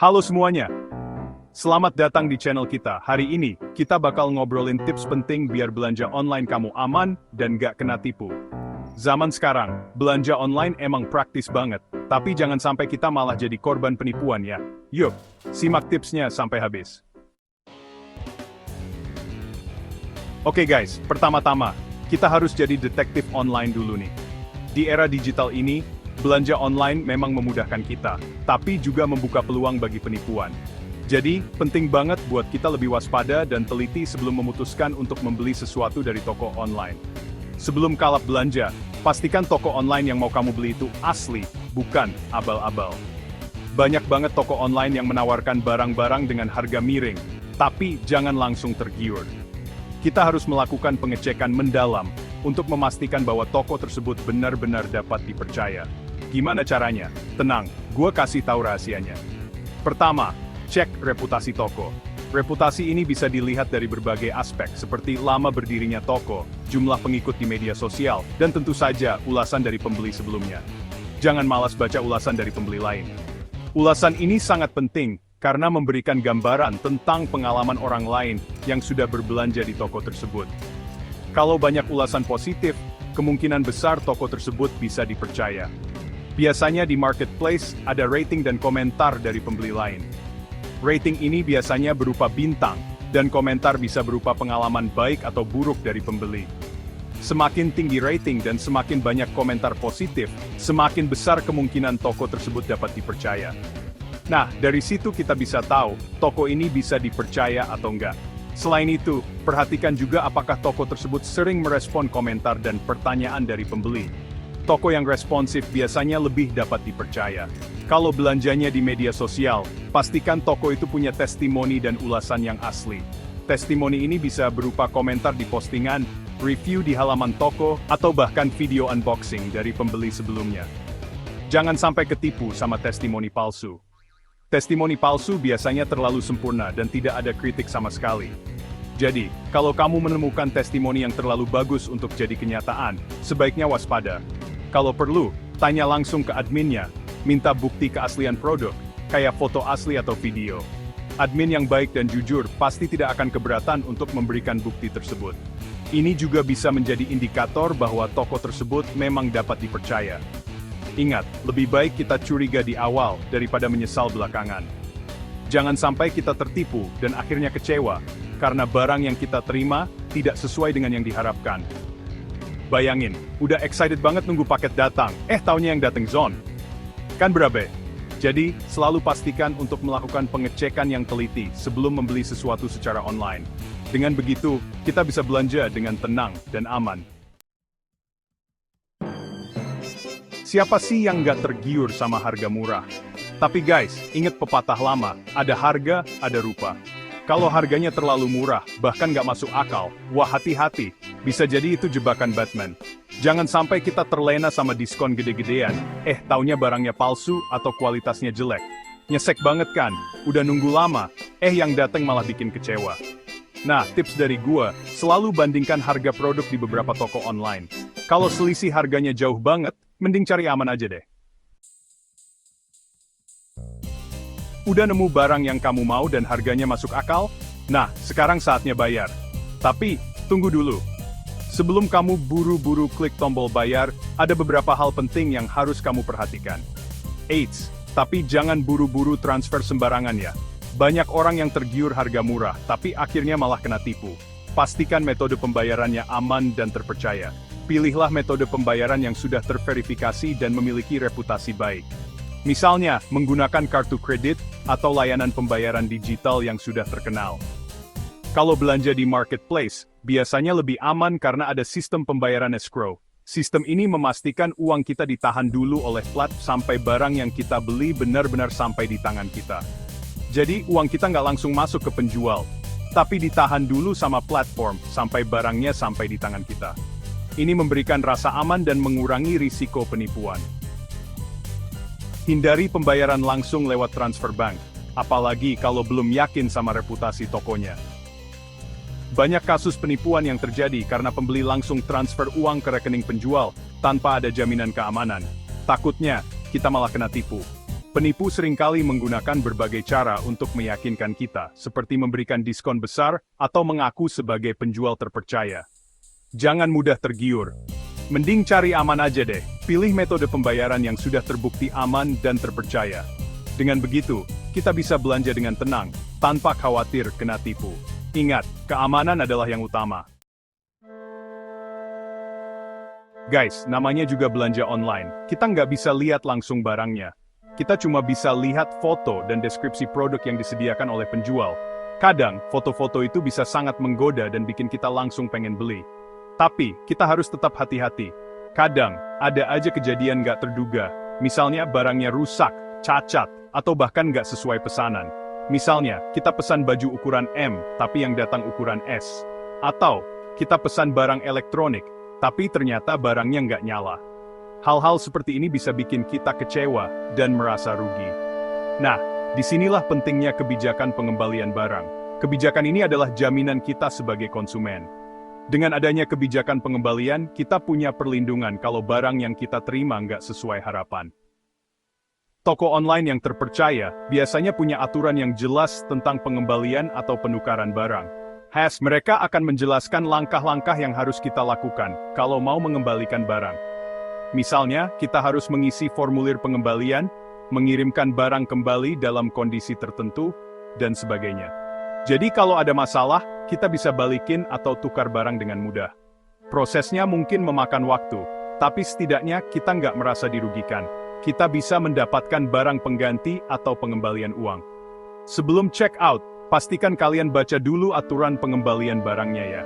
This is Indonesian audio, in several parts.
Halo semuanya, selamat datang di channel kita. Hari ini, kita bakal ngobrolin tips penting biar belanja online kamu aman dan gak kena tipu. Zaman sekarang, belanja online emang praktis banget, tapi jangan sampai kita malah jadi korban penipuan ya. Yuk, simak tipsnya sampai habis. Oke guys, pertama-tama, kita harus jadi detektif online dulu nih. Di era digital ini, belanja online memang memudahkan kita, tapi juga membuka peluang bagi penipuan. Jadi, penting banget buat kita lebih waspada dan teliti sebelum memutuskan untuk membeli sesuatu dari toko online. Sebelum kalap belanja, pastikan toko online yang mau kamu beli itu asli, bukan abal-abal. Banyak banget toko online yang menawarkan barang-barang dengan harga miring, tapi jangan langsung tergiur. Kita harus melakukan pengecekan mendalam untuk memastikan bahwa toko tersebut benar-benar dapat dipercaya. Gimana caranya? Tenang, gue kasih tahu rahasianya. Pertama, cek reputasi toko. Reputasi ini bisa dilihat dari berbagai aspek, seperti lama berdirinya toko, jumlah pengikut di media sosial, dan tentu saja ulasan dari pembeli sebelumnya. Jangan malas baca ulasan dari pembeli lain. Ulasan ini sangat penting, karena memberikan gambaran tentang pengalaman orang lain yang sudah berbelanja di toko tersebut. Kalau banyak ulasan positif, kemungkinan besar toko tersebut bisa dipercaya. Biasanya di marketplace, ada rating dan komentar dari pembeli lain. Rating ini biasanya berupa bintang, dan komentar bisa berupa pengalaman baik atau buruk dari pembeli. Semakin tinggi rating dan semakin banyak komentar positif, semakin besar kemungkinan toko tersebut dapat dipercaya. Nah, dari situ kita bisa tahu, toko ini bisa dipercaya atau enggak. Selain itu, perhatikan juga apakah toko tersebut sering merespon komentar dan pertanyaan dari pembeli. Toko yang responsif biasanya lebih dapat dipercaya. Kalau belanjanya di media sosial, pastikan toko itu punya testimoni dan ulasan yang asli. Testimoni ini bisa berupa komentar di postingan, review di halaman toko, atau bahkan video unboxing dari pembeli sebelumnya. Jangan sampai ketipu sama testimoni palsu. Testimoni palsu biasanya terlalu sempurna dan tidak ada kritik sama sekali. Jadi, kalau kamu menemukan testimoni yang terlalu bagus untuk jadi kenyataan, sebaiknya waspada. Kalau perlu, tanya langsung ke adminnya, minta bukti keaslian produk, kayak foto asli atau video. Admin yang baik dan jujur pasti tidak akan keberatan untuk memberikan bukti tersebut. Ini juga bisa menjadi indikator bahwa toko tersebut memang dapat dipercaya. Ingat, lebih baik kita curiga di awal daripada menyesal belakangan. Jangan sampai kita tertipu dan akhirnya kecewa, karena barang yang kita terima tidak sesuai dengan yang diharapkan. Bayangin, udah excited banget nunggu paket datang, taunya yang dateng zone. Kan berabe? Jadi, selalu pastikan untuk melakukan pengecekan yang teliti sebelum membeli sesuatu secara online. Dengan begitu, kita bisa belanja dengan tenang dan aman. Siapa sih yang nggak tergiur sama harga murah? Tapi guys, ingat pepatah lama, ada harga, ada rupa. Kalau harganya terlalu murah, bahkan nggak masuk akal, wah hati-hati, bisa jadi itu jebakan Batman. Jangan sampai kita terlena sama diskon gede-gedean, taunya barangnya palsu atau kualitasnya jelek. Nyesek banget kan, udah nunggu lama, yang dateng malah bikin kecewa. Nah, tips dari gua, selalu bandingkan harga produk di beberapa toko online. Kalau selisih harganya jauh banget, mending cari aman aja deh. Udah nemu barang yang kamu mau dan harganya masuk akal? Nah, sekarang saatnya bayar. Tapi, tunggu dulu. Sebelum kamu buru-buru klik tombol bayar, ada beberapa hal penting yang harus kamu perhatikan. Eits, tapi jangan buru-buru transfer sembarangan ya. Banyak orang yang tergiur harga murah, tapi akhirnya malah kena tipu. Pastikan metode pembayarannya aman dan terpercaya. Pilihlah metode pembayaran yang sudah terverifikasi dan memiliki reputasi baik. Misalnya, menggunakan kartu kredit atau layanan pembayaran digital yang sudah terkenal. Kalau belanja di marketplace, biasanya lebih aman karena ada sistem pembayaran escrow. Sistem ini memastikan uang kita ditahan dulu oleh plat sampai barang yang kita beli benar-benar sampai di tangan kita. Jadi, uang kita nggak langsung masuk ke penjual, tapi ditahan dulu sama platform sampai barangnya sampai di tangan kita. Ini memberikan rasa aman dan mengurangi risiko penipuan. Hindari pembayaran langsung lewat transfer bank, apalagi kalau belum yakin sama reputasi tokonya. Banyak kasus penipuan yang terjadi karena pembeli langsung transfer uang ke rekening penjual tanpa ada jaminan keamanan. Takutnya, kita malah kena tipu. Penipu seringkali menggunakan berbagai cara untuk meyakinkan kita, seperti memberikan diskon besar atau mengaku sebagai penjual terpercaya. Jangan mudah tergiur. Mending cari aman aja deh, pilih metode pembayaran yang sudah terbukti aman dan terpercaya. Dengan begitu, kita bisa belanja dengan tenang, tanpa khawatir kena tipu. Ingat, keamanan adalah yang utama. Guys, namanya juga belanja online, kita nggak bisa lihat langsung barangnya. Kita cuma bisa lihat foto dan deskripsi produk yang disediakan oleh penjual. Kadang, foto-foto itu bisa sangat menggoda dan bikin kita langsung pengen beli. Tapi, kita harus tetap hati-hati. Kadang, ada aja kejadian nggak terduga. Misalnya barangnya rusak, cacat, atau bahkan nggak sesuai pesanan. Misalnya, kita pesan baju ukuran M, tapi yang datang ukuran S. Atau, kita pesan barang elektronik, tapi ternyata barangnya nggak nyala. Hal-hal seperti ini bisa bikin kita kecewa dan merasa rugi. Nah, disinilah pentingnya kebijakan pengembalian barang. Kebijakan ini adalah jaminan kita sebagai konsumen. Dengan adanya kebijakan pengembalian, kita punya perlindungan kalau barang yang kita terima nggak sesuai harapan. Toko online yang terpercaya biasanya punya aturan yang jelas tentang pengembalian atau penukaran barang. Mereka akan menjelaskan langkah-langkah yang harus kita lakukan kalau mau mengembalikan barang. Misalnya, kita harus mengisi formulir pengembalian, mengirimkan barang kembali dalam kondisi tertentu, dan sebagainya. Jadi kalau ada masalah, kita bisa balikin atau tukar barang dengan mudah. Prosesnya mungkin memakan waktu, tapi setidaknya kita nggak merasa dirugikan. Kita bisa mendapatkan barang pengganti atau pengembalian uang. Sebelum check out, pastikan kalian baca dulu aturan pengembalian barangnya ya.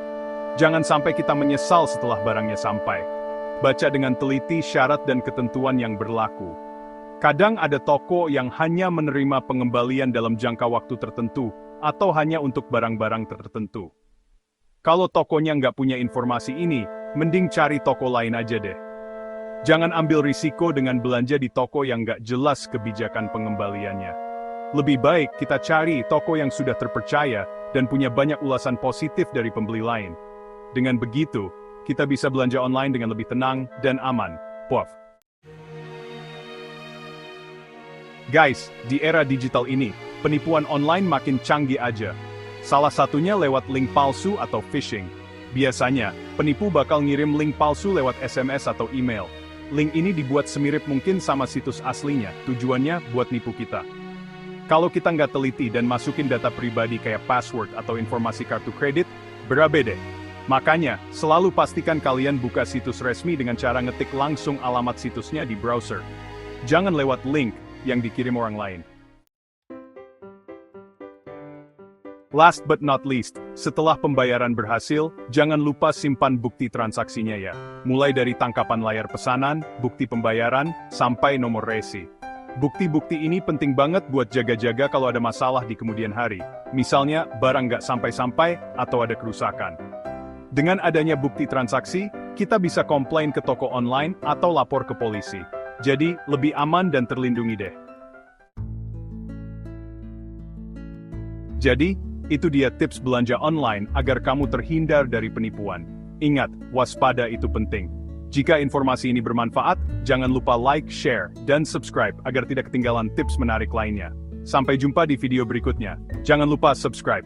Jangan sampai kita menyesal setelah barangnya sampai. Baca dengan teliti syarat dan ketentuan yang berlaku. Kadang ada toko yang hanya menerima pengembalian dalam jangka waktu tertentu, atau hanya untuk barang-barang tertentu. Kalau tokonya nggak punya informasi ini, mending cari toko lain aja deh. Jangan ambil risiko dengan belanja di toko yang nggak jelas kebijakan pengembaliannya. Lebih baik kita cari toko yang sudah terpercaya dan punya banyak ulasan positif dari pembeli lain. Dengan begitu, kita bisa belanja online dengan lebih tenang dan aman. Puff. Guys, di era digital ini, penipuan online makin canggih aja. Salah satunya lewat link palsu atau phishing. Biasanya, penipu bakal ngirim link palsu lewat SMS atau email. Link ini dibuat semirip mungkin sama situs aslinya, tujuannya buat nipu kita. Kalau kita nggak teliti dan masukin data pribadi kayak password atau informasi kartu kredit, berabe deh. Makanya, selalu pastikan kalian buka situs resmi dengan cara ngetik langsung alamat situsnya di browser. Jangan lewat link yang dikirim orang lain. Last but not least, setelah pembayaran berhasil, jangan lupa simpan bukti transaksinya ya. Mulai dari tangkapan layar pesanan, bukti pembayaran, sampai nomor resi. Bukti-bukti ini penting banget buat jaga-jaga kalau ada masalah di kemudian hari. Misalnya, barang nggak sampai-sampai, atau ada kerusakan. Dengan adanya bukti transaksi, kita bisa komplain ke toko online atau lapor ke polisi. Jadi, lebih aman dan terlindungi deh. Jadi, itu dia tips belanja online agar kamu terhindar dari penipuan. Ingat, waspada itu penting. Jika informasi ini bermanfaat, jangan lupa like, share, dan subscribe agar tidak ketinggalan tips menarik lainnya. Sampai jumpa di video berikutnya. Jangan lupa subscribe.